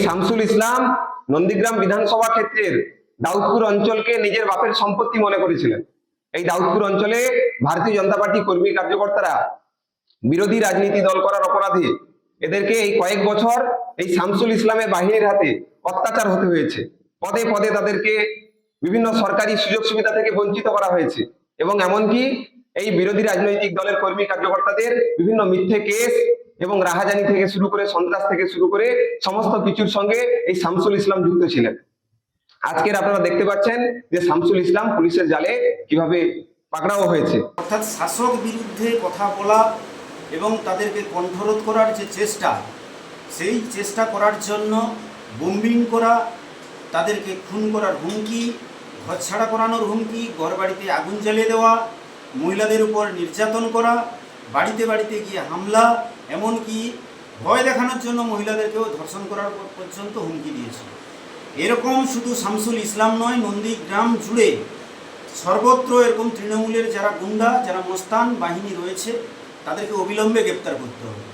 শামসুল ইসলাম নন্দীগ্রাম বিধানসভা ক্ষেত্রের দাউদপুর অঞ্চলকে নিজের বাপের সম্পত্তি মনে করেছিলেন। এই দাউদপুর অঞ্চলে ভারতীয় জনতা পার্টি কর্মী কার্যকর্তারা বিরোধী রাজনীতি দল করার অপরাধে এদেরকে এই কয়েক বছর এই শামসুল ইসলামের বাহিনীর হাতে অত্যাচার হতে হয়েছে। পদে পদে তাদেরকে বিভিন্ন সরকারি সুযোগ সুবিধা থেকে বঞ্চিত করা হয়েছে এবং এমনকি এই বিরোধী রাজনৈতিক দলের কর্মী কার্যকর্তাদের বিভিন্ন মিথ্যে কেস এবং রাহাজানি থেকে শুরু করে সন্ত্রাস থেকে শুরু করে সমস্ত কিছুর সঙ্গে এই শামসুল ইসলাম যুক্ত ছিলেন। আজকের আপনারা দেখতে পাচ্ছেন যে শামসুল ইসলাম পুলিশের জালে কিভাবে পাকড়াও হয়েছে। অর্থাৎ শাসক বিরুদ্ধে কথা বলা এবং তাদেরকে কণ্ঠরোধ করার যে চেষ্টা, সেই চেষ্টা করার জন্য বোম্বিং করা, তাদেরকে খুন করার হুমকি, ঘরছাড়া করানোর হুমকি, ঘরবাড়িতে আগুন জ্বালিয়ে দেওয়া, মহিলাদের উপর নির্যাতন করা, বাড়িতে বাড়িতে গিয়ে হামলা, এমনকি ভয় দেখানোর জন্য মহিলাদেরকেও ধর্ষণ করার পর্যন্ত হুমকি দিয়েছে। এরকম শুধু শামসুল ইসলাম নয়, নন্দীগ্রাম জুড়ে সর্বত্র এরকম তৃণমূলের যারা গুন্ডা, যারা মস্তান বাহিনী রয়েছে, তাদেরকে অবিলম্বে গ্রেপ্তার করতে হবে।